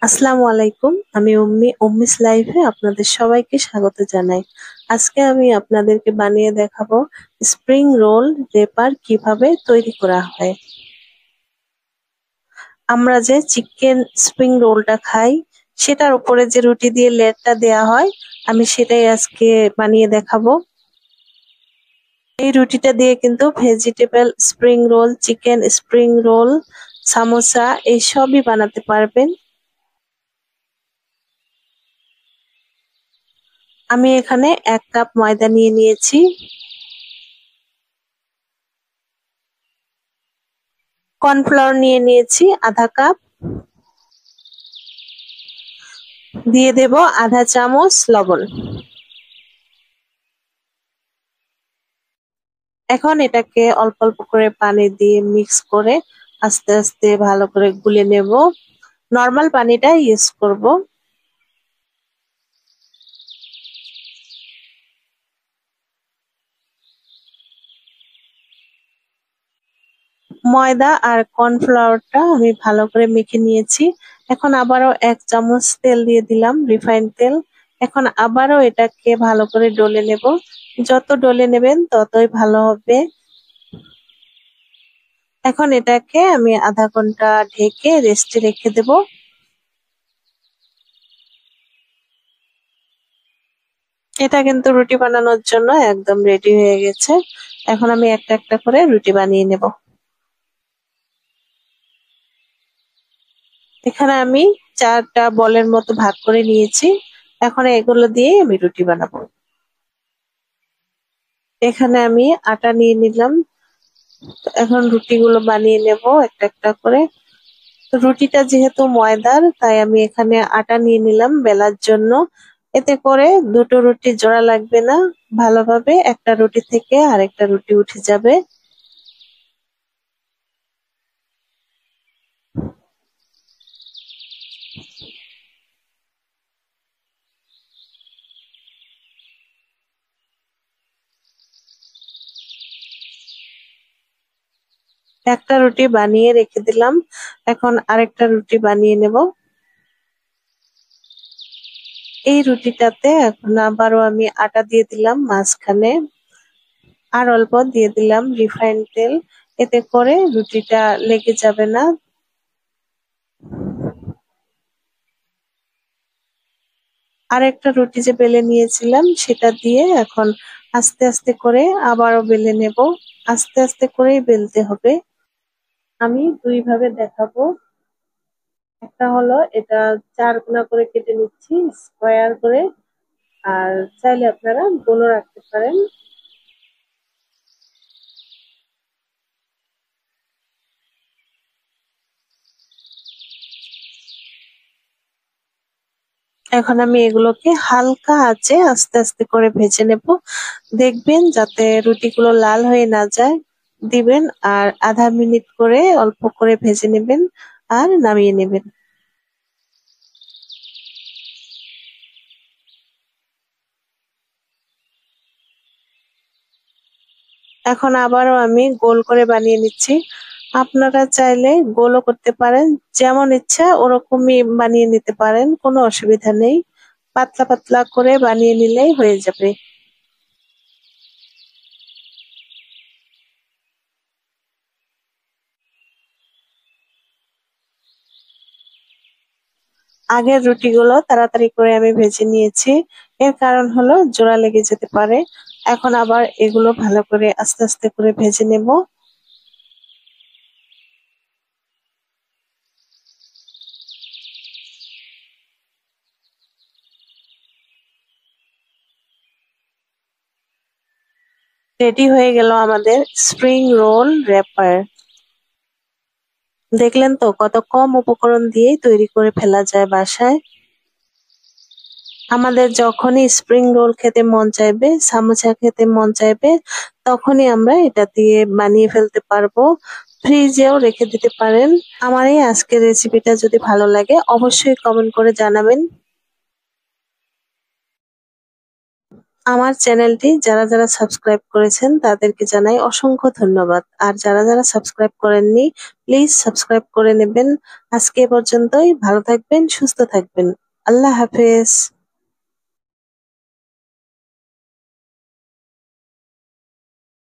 আসসালামু আলাইকুম। আমি উম্মিস লাইফে আপনাদের সবাইকে স্বাগত জানাই। আজকে আমি আপনাদেরকে বানিয়ে দেখাবো স্প্রিং রোল রেপার কিভাবে তৈরি করা হয়। আমরা যে চিকেন স্প্রিং রোলটা খাই সেটার উপরে যে রুটি দিয়ে লেয়ারটা দেয়া হয়, আমি সেটাই আজকে বানিয়ে দেখাবো। এই রুটিটা দিয়ে কিন্তু vegetable spring roll, chicken spring roll, samosa এই সবই বানাতে পারবেন। আমি এখানে 1 কাপ ময়দা নিয়ে নিয়েছি। কর্নফ্লাওয়ার নিয়ে নিয়েছি ½ কাপ। দিয়ে দেব ½ চামচ লবণ। এখন এটাকে অল্প অল্প করে পানি দিয়ে মিক্স করে আস্তে আস্তে ভালো করে গুলে নেব। নর্মাল পানিটা ইউজ করব। ময়দা আর কর্নফ্লাওয়ারটা আমি ভালো করে মেখে নিয়েছি। এখন আবারও 1 চামচ তেল দিয়ে দিলাম, রিফাইন্ড তেল। এখন আবারও এটাকে ভালো করে ডলে নেব। যত ডলে নেবেন ততই ভালো হবে। এখন এটাকে আমি ½ ঘন্টা ঢেকে রেস্টে রেখে দেব। এটা কিন্তু রুটি বানানোর জন্য একদম রেডি হয়ে গেছে। এখন আমি একটা একটা করে রুটি বানিয়ে নেব। এখানে আমি 4টা বলের মতো ভাগ করে নিয়েছি। এখন এগুলো দিয়ে আমি রুটি বানাবো। এখানে আমি আটা নিয়ে নিলাম। এখন রুটিগুলো বানিয়ে নেব একটা একটা করে। তো রুটিটা যেহেতু ময়দার, তাই আমি এখানে আটা নিয়ে নিলাম বেলার জন্য। এতে করে দুটো রুটি জোড়া লাগবে না, ভালোভাবে একটা রুটি থেকে আরেকটা রুটি উঠে যাবে। একটা রুটি বানিয়ে রেখে দিলাম। এখন আরেকটা রুটি বানিয়ে নেব। এই রুটিটাতে এখন আবারও আমি আটা দিয়ে দিলাম মাঝখানে। আর অল্প দিয়ে দিলাম রিফাইন্ড তেল। এতে করে রুটিটা লেগে যাবে না। আর একটা রুটি যে বেলে নিয়েছিলাম সেটা দিয়ে এখন আস্তে আস্তে করে আবারও বেলে নেব। আস্তে আস্তে করেই বেলতে হবে। আমি দুই ভাবে দেখাবো। একটা হলো এটা 4 কোনা করে কেটে নিচ্ছি স্কোয়ার করে। আর চাইলে আপনারা গোলও রাখতে পারেন। এখন আমি এগুলোকে হালকা আঁচে আস্তে আস্তে করে ভেজে নেব। দেখবেন যাতে রুটিগুলো লাল হয়ে না যায়। দিবেন আর ½ মিনিট করে অল্প করে ভেজে নেবেন আর নামিয়ে নেবেন। এখন আবারও আমি গোল করে বানিয়ে নিচ্ছি। আপনারা চাইলে গোলও করতে পারেন, যেমন ইচ্ছা ওরকমই বানিয়ে নিতে পারেন, কোনো অসুবিধা নেই। পাতলা পাতলা করে বানিয়ে নিলেই হয়ে যাবে। আগের রুটিগুলো তাড়াতাড়ি করে আমি ভেজে নিয়েছি। এর কারণ হলো জোড়া লেগে যেতে পারে। এখন আবার এগুলো ভালো করে আস্তে আস্তে করে ভেজে নেব। রেডি হয়ে গেল আমাদের স্প্রিং রোল র্যাপার। দেখলেন তো কত কম উপকরণ দিয়েই তৈরি করে ফেলা যায় বাসায়। আমাদের যখনই স্প্রিং রোল খেতে মন চাইবে, সামোসা খেতে মন চাইবে, তখনই আমরা এটা দিয়ে বানিয়ে ফেলতে পারবো। ফ্রিজেও রেখে দিতে পারেন। আমার এই আজকের রেসিপিটা যদি ভালো লাগে অবশ্যই কমেন্ট করে জানাবেন। আমার চ্যানেলটি যারা যারা সাবস্ক্রাইব করেছেন তাদেরকে জানাই অসংখ্য ধন্যবাদ। আর যারা যারা সাবস্ক্রাইব করেননি প্লিজ সাবস্ক্রাইব করে নেবেন। আজকে এ পর্যন্তই। ভালো থাকবেন, সুস্থ থাকবেন। আল্লাহ হাফেজ।